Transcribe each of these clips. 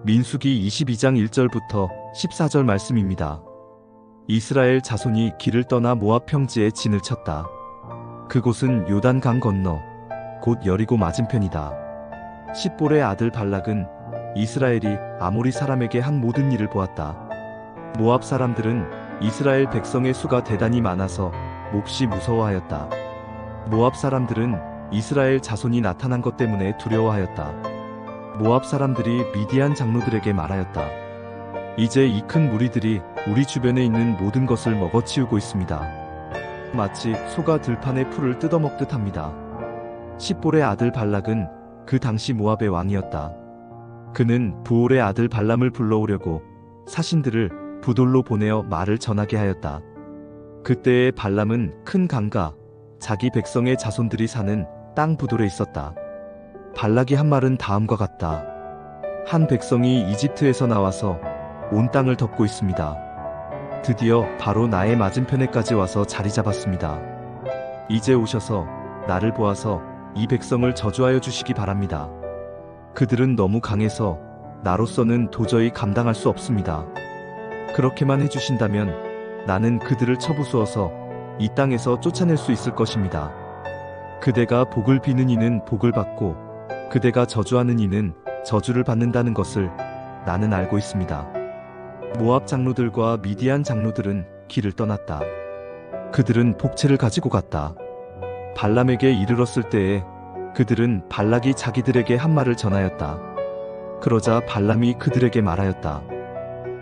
민수기 22장 1절부터 14절 말씀입니다. 이스라엘 자손이 길을 떠나 모압 평지에 진을 쳤다. 그곳은 요단강 건너 곧 여리고 맞은편이다. 십볼의 아들 발락은 이스라엘이 아모리 사람에게 한 모든 일을 보았다. 모압 사람들은 이스라엘 백성의 수가 대단히 많아서 몹시 무서워하였다. 모압 사람들은 이스라엘 자손이 나타난 것 때문에 두려워하였다. 모압 사람들이 미디안 장로들에게 말하였다. 이제 이 큰 무리들이 우리 주변에 있는 모든 것을 먹어치우고 있습니다. 마치 소가 들판의 풀을 뜯어먹듯 합니다. 십볼의 아들 발락은 그 당시 모압의 왕이었다. 그는 부올의 아들 발람을 불러오려고 사신들을 부돌로 보내어 말을 전하게 하였다. 그때의 발람은 큰 강과 자기 백성의 자손들이 사는 땅 부돌에 있었다. 발락이 한 말은 다음과 같다. 한 백성이 이집트에서 나와서 온 땅을 덮고 있습니다. 드디어 바로 나의 맞은편에까지 와서 자리 잡았습니다. 이제 오셔서 나를 보아서 이 백성을 저주하여 주시기 바랍니다. 그들은 너무 강해서 나로서는 도저히 감당할 수 없습니다. 그렇게만 해주신다면 나는 그들을 쳐부수어서 이 땅에서 쫓아낼 수 있을 것입니다. 그대가 복을 비는 이는 복을 받고 그대가 저주하는 이는 저주를 받는다는 것을 나는 알고 있습니다. 모압 장로들과 미디안 장로들은 길을 떠났다. 그들은 복채를 가지고 갔다. 발람에게 이르렀을 때에 그들은 발락이 자기들에게 한 말을 전하였다. 그러자 발람이 그들에게 말하였다.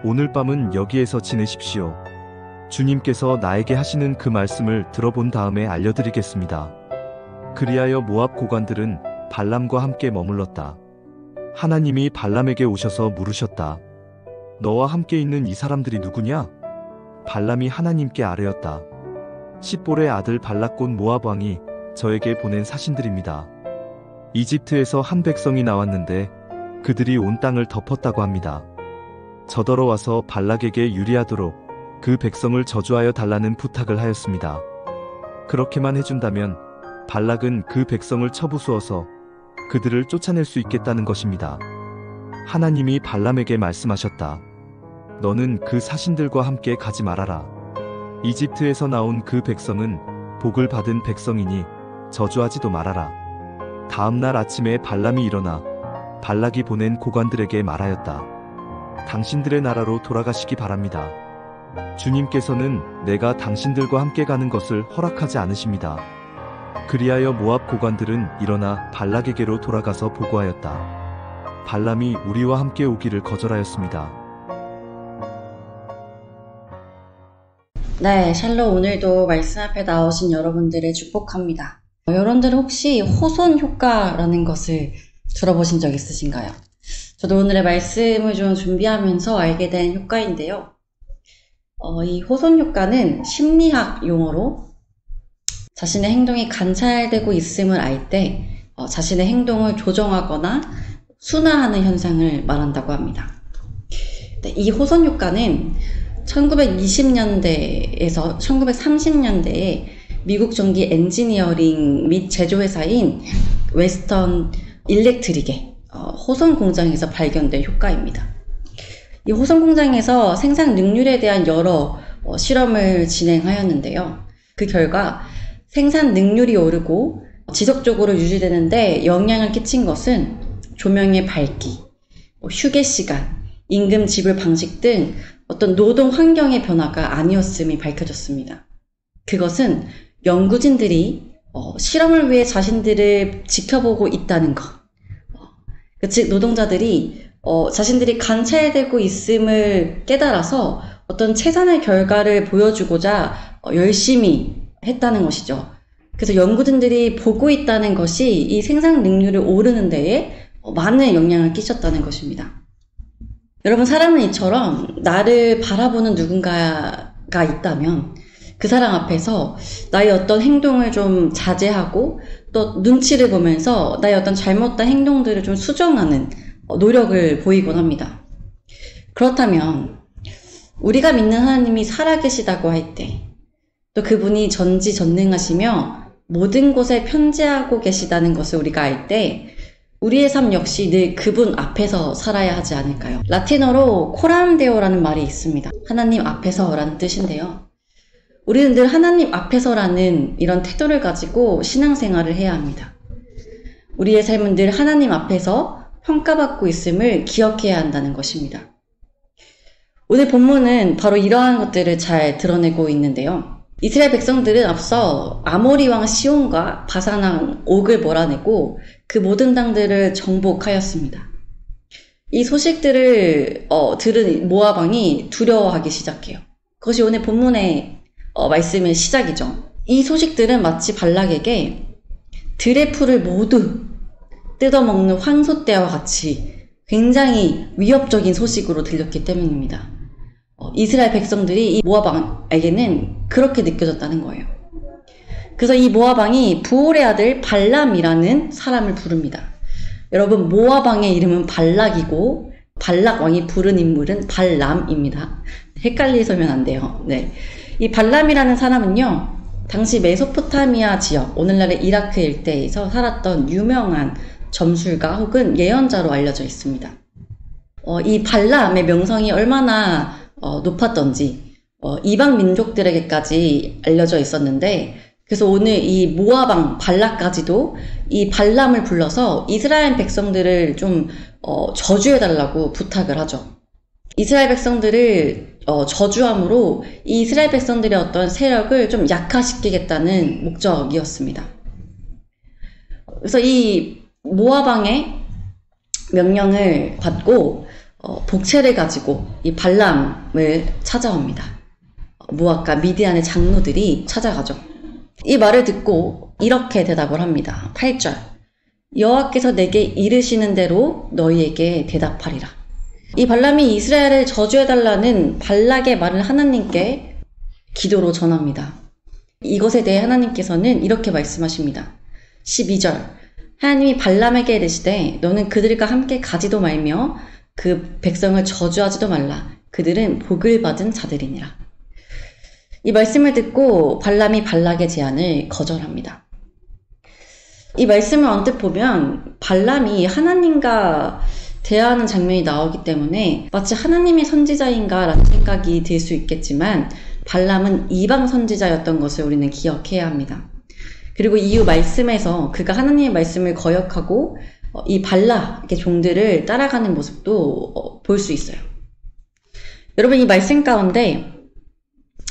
오늘 밤은 여기에서 지내십시오. 주님께서 나에게 하시는 그 말씀을 들어본 다음에 알려드리겠습니다. 그리하여 모압 고관들은 발람과 함께 머물렀다. 하나님이 발람에게 오셔서 물으셨다. 너와 함께 있는 이 사람들이 누구냐? 발람이 하나님께 아뢰었다. 십볼의 아들 발락 곧 모압 왕이 저에게 보낸 사신들입니다. 이집트에서 한 백성이 나왔는데 그들이 온 땅을 덮었다고 합니다. 저더러 와서 발락에게 유리하도록 그 백성을 저주하여 달라는 부탁을 하였습니다. 그렇게만 해준다면 발락은 그 백성을 쳐부수어서 그들을 쫓아낼 수 있겠다는 것입니다. 하나님이 발람에게 말씀하셨다. 너는 그 사신들과 함께 가지 말아라. 이집트에서 나온 그 백성은 복을 받은 백성이니 저주하지도 말아라. 다음 날 아침에 발람이 일어나 발락이 보낸 고관들에게 말하였다. 당신들의 나라로 돌아가시기 바랍니다. 주님께서는 내가 당신들과 함께 가는 것을 허락하지 않으십니다. 그리하여 모압 고관들은 일어나 발락에게로 돌아가서 보고하였다. 발람이 우리와 함께 오기를 거절하였습니다. 네, 샬롬. 오늘도 말씀 앞에 나오신 여러분들을 축복합니다. 여러분들은 혹시 호손 효과라는 것을 들어보신 적 있으신가요? 저도 오늘의 말씀을 좀 준비하면서 알게 된 효과인데요. 이 호손 효과는 심리학 용어로 자신의 행동이 관찰되고 있음을 알 때 자신의 행동을 조정하거나 순화하는 현상을 말한다고 합니다. 이 호손 효과는 1920년대에서 1930년대에 미국 전기 엔지니어링 및 제조회사인 웨스턴 일렉트릭의 호손 공장에서 발견된 효과입니다. 이 호손 공장에서 생산 능률에 대한 여러 실험을 진행하였는데요. 그 결과 생산 능률이 오르고 지속적으로 유지되는데 영향을 끼친 것은 조명의 밝기, 휴게 시간, 임금 지불 방식 등 어떤 노동 환경의 변화가 아니었음이 밝혀졌습니다. 그것은 연구진들이 실험을 위해 자신들을 지켜보고 있다는 것, 즉 노동자들이 자신들이 관찰되고 있음을 깨달아서 어떤 최선의 결과를 보여주고자 열심히 했다는 것이죠. 그래서 연구진들이 보고 있다는 것이 이 생산 능률을 오르는 데에 많은 영향을 끼쳤다는 것입니다. 여러분, 사람은 이처럼 나를 바라보는 누군가가 있다면 그 사람 앞에서 나의 어떤 행동을 좀 자제하고 또 눈치를 보면서 나의 어떤 잘못된 행동들을 좀 수정하는 노력을 보이곤 합니다. 그렇다면 우리가 믿는 하나님이 살아계시다고 할 때, 또 그분이 전지전능하시며 모든 곳에 편재하고 계시다는 것을 우리가 알 때 우리의 삶 역시 늘 그분 앞에서 살아야 하지 않을까요? 라틴어로 코람데오라는 말이 있습니다. 하나님 앞에서라는 뜻인데요. 우리는 늘 하나님 앞에서라는 이런 태도를 가지고 신앙생활을 해야 합니다. 우리의 삶은 늘 하나님 앞에서 평가받고 있음을 기억해야 한다는 것입니다. 오늘 본문은 바로 이러한 것들을 잘 드러내고 있는데요. 이스라엘 백성들은 앞서 아모리 왕 시온과 바산 왕 옥을 몰아내고 그 모든 땅들을 정복하였습니다. 이 소식들을 들은 모압 왕이 두려워하기 시작해요. 그것이 오늘 본문의 말씀의 시작이죠. 이 소식들은 마치 발락에게 들의 풀을 모두 뜯어먹는 황소떼와 같이 굉장히 위협적인 소식으로 들렸기 때문입니다. 이스라엘 백성들이 이 모압 왕에게는 그렇게 느껴졌다는 거예요. 그래서 이 모압 왕이 부올의 아들 발람이라는 사람을 부릅니다. 여러분, 모압 왕의 이름은 발락이고 발락 왕이 부른 인물은 발람입니다. 헷갈리시면 안 돼요. 네. 이 발람이라는 사람은요, 당시 메소포타미아 지역, 오늘날의 이라크 일대에서 살았던 유명한 점술가 혹은 예언자로 알려져 있습니다. 이 발람의 명성이 얼마나 높았던지 이방 민족들에게까지 알려져 있었는데, 그래서 오늘 이 모압 왕 발락까지도 이 발람을 불러서 이스라엘 백성들을 좀 저주해달라고 부탁을 하죠. 이스라엘 백성들을 저주함으로 이 이스라엘 백성들의 어떤 세력을 좀 약화시키겠다는 목적이었습니다. 그래서 이 모압 왕의 명령을 받고 복채를 가지고 이 발람을 찾아옵니다. 모압과 미디안의 장로들이 찾아가죠. 이 말을 듣고 이렇게 대답을 합니다. 8절. 여호와께서 내게 이르시는 대로 너희에게 대답하리라. 이 발람이 이스라엘을 저주해달라는 발락의 말을 하나님께 기도로 전합니다. 이것에 대해 하나님께서는 이렇게 말씀하십니다. 12절. 하나님이 발람에게 이르시되 너는 그들과 함께 가지도 말며 그 백성을 저주하지도 말라. 그들은 복을 받은 자들이니라. 이 말씀을 듣고 발람이 발락의 제안을 거절합니다. 이 말씀을 언뜻 보면 발람이 하나님과 대화하는 장면이 나오기 때문에 마치 하나님의 선지자인가 라는 생각이 들 수 있겠지만 발람은 이방 선지자였던 것을 우리는 기억해야 합니다. 그리고 이후 말씀에서 그가 하나님의 말씀을 거역하고 이 발락의 종들을 따라가는 모습도 볼 수 있어요. 여러분, 이 말씀 가운데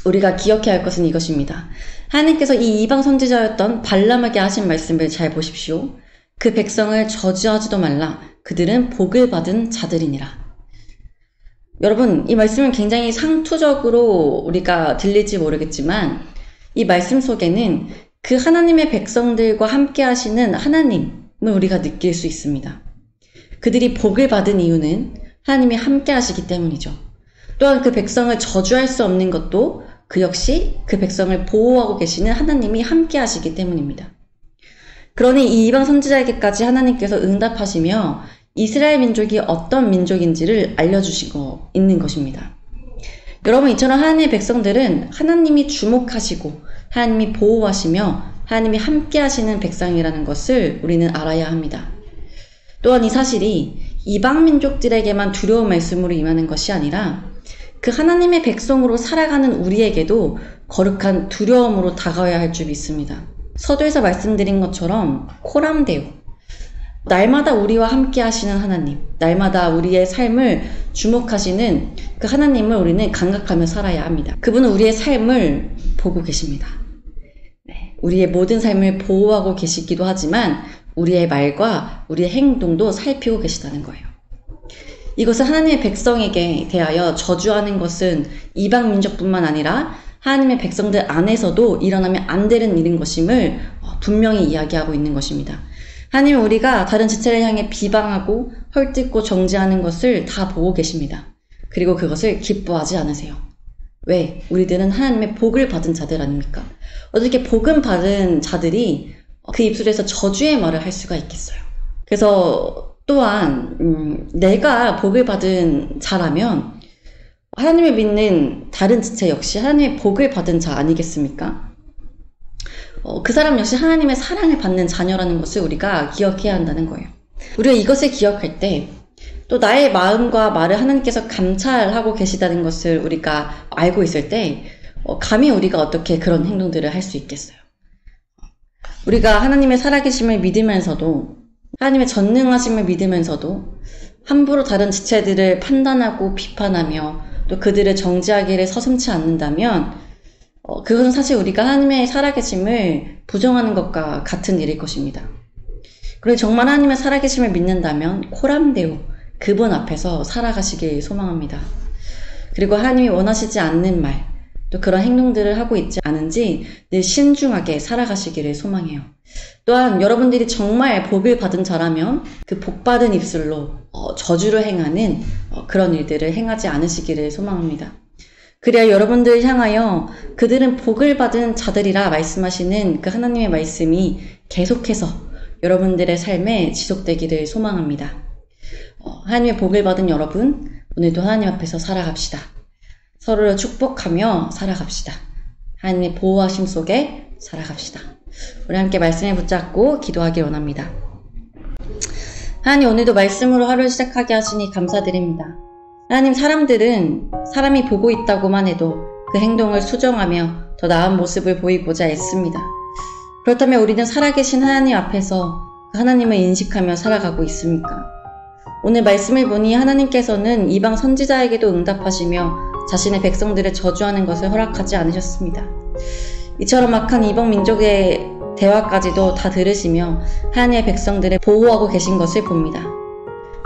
우리가 기억해야 할 것은 이것입니다. 하나님께서 이 이방 선지자였던 발람에게 하신 말씀을 잘 보십시오. 그 백성을 저주하지도 말라. 그들은 복을 받은 자들이니라. 여러분, 이 말씀은 굉장히 상투적으로 우리가 들릴지 모르겠지만 이 말씀 속에는 그 하나님의 백성들과 함께 하시는 하나님을 우리가 느낄 수 있습니다. 그들이 복을 받은 이유는 하나님이 함께 하시기 때문이죠. 또한 그 백성을 저주할 수 없는 것도 그 역시 그 백성을 보호하고 계시는 하나님이 함께 하시기 때문입니다. 그러니 이 이방 선지자에게까지 하나님께서 응답하시며 이스라엘 민족이 어떤 민족인지를 알려주시고 있는 것입니다. 여러분, 이처럼 하나님의 백성들은 하나님이 주목하시고 하나님이 보호하시며 하나님이 함께 하시는 백성이라는 것을 우리는 알아야 합니다. 또한 이 사실이 이방 민족들에게만 두려운 말씀으로 임하는 것이 아니라 그 하나님의 백성으로 살아가는 우리에게도 거룩한 두려움으로 다가와야 할 줄 믿습니다. 서두에서 말씀드린 것처럼 코람데오, 날마다 우리와 함께 하시는 하나님, 날마다 우리의 삶을 주목하시는 그 하나님을 우리는 감각하며 살아야 합니다. 그분은 우리의 삶을 보고 계십니다. 네, 우리의 모든 삶을 보호하고 계시기도 하지만 우리의 말과 우리의 행동도 살피고 계시다는 거예요. 이것은 하나님의 백성에게 대하여 저주하는 것은 이방 민족뿐만 아니라 하나님의 백성들 안에서도 일어나면 안 되는 일인 것임을 분명히 이야기하고 있는 것입니다. 하나님은 우리가 다른 지체를 향해 비방하고 헐뜯고 정죄하는 것을 다 보고 계십니다. 그리고 그것을 기뻐하지 않으세요. 왜? 우리들은 하나님의 복을 받은 자들 아닙니까? 어떻게 복은 받은 자들이 그 입술에서 저주의 말을 할 수가 있겠어요? 그래서 또한 내가 복을 받은 자라면 하나님을 믿는 다른 지체 역시 하나님의 복을 받은 자 아니겠습니까? 그 사람 역시 하나님의 사랑을 받는 자녀라는 것을 우리가 기억해야 한다는 거예요. 우리가 이것을 기억할 때 또 나의 마음과 말을 하나님께서 감찰하고 계시다는 것을 우리가 알고 있을 때 감히 우리가 어떻게 그런 행동들을 할 수 있겠어요. 우리가 하나님의 살아계심을 믿으면서도 하나님의 전능하심을 믿으면서도 함부로 다른 지체들을 판단하고 비판하며 또 그들을 정죄하기를 서슴지 않는다면 그것은 사실 우리가 하나님의 살아계심을 부정하는 것과 같은 일일 것입니다. 그리고 정말 하나님의 살아계심을 믿는다면 코람데오 그분 앞에서 살아가시길 소망합니다. 그리고 하나님이 원하시지 않는 말, 또 그런 행동들을 하고 있지 않은지 늘 신중하게 살아가시기를 소망해요. 또한 여러분들이 정말 복을 받은 자라면 그 복받은 입술로 저주를 행하는 그런 일들을 행하지 않으시기를 소망합니다. 그래야 여러분들을 향하여 그들은 복을 받은 자들이라 말씀하시는 그 하나님의 말씀이 계속해서 여러분들의 삶에 지속되기를 소망합니다. 하나님의 복을 받은 여러분, 오늘도 하나님 앞에서 살아갑시다. 서로를 축복하며 살아갑시다. 하나님의 보호하심 속에 살아갑시다. 우리 함께 말씀에 붙잡고 기도하길 원합니다. 하나님, 오늘도 말씀으로 하루를 시작하게 하시니 감사드립니다. 하나님, 사람들은 사람이 보고 있다고만 해도 그 행동을 수정하며 더 나은 모습을 보이고자 애씁니다. 그렇다면 우리는 살아계신 하나님 앞에서 그 하나님을 인식하며 살아가고 있습니까? 오늘 말씀을 보니 하나님께서는 이방 선지자에게도 응답하시며 자신의 백성들을 저주하는 것을 허락하지 않으셨습니다. 이처럼 악한 이방 민족의 대화까지도 다 들으시며 하나님의 백성들을 보호하고 계신 것을 봅니다.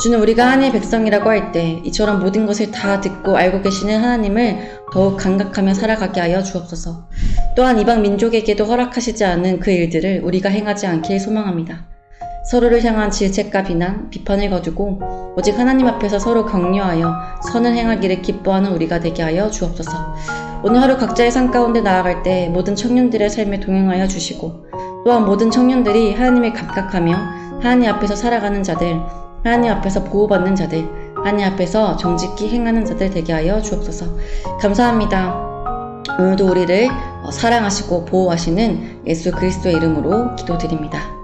주는 우리가 하나님의 백성이라고 할 때 이처럼 모든 것을 다 듣고 알고 계시는 하나님을 더욱 감각하며 살아가게 하여 주옵소서. 또한 이방 민족에게도 허락하시지 않은 그 일들을 우리가 행하지 않길 소망합니다. 서로를 향한 질책과 비난, 비판을 거두고 오직 하나님 앞에서 서로 격려하여 선을 행하기를 기뻐하는 우리가 되게 하여 주옵소서. 오늘 하루 각자의 삶 가운데 나아갈 때 모든 청년들의 삶에 동행하여 주시고 또한 모든 청년들이 하나님을 감각하며 하나님 앞에서 살아가는 자들, 하나님 앞에서 보호받는 자들, 하나님 앞에서 정직히 행하는 자들 되게 하여 주옵소서. 감사합니다. 오늘도 우리를 사랑하시고 보호하시는 예수 그리스도의 이름으로 기도드립니다.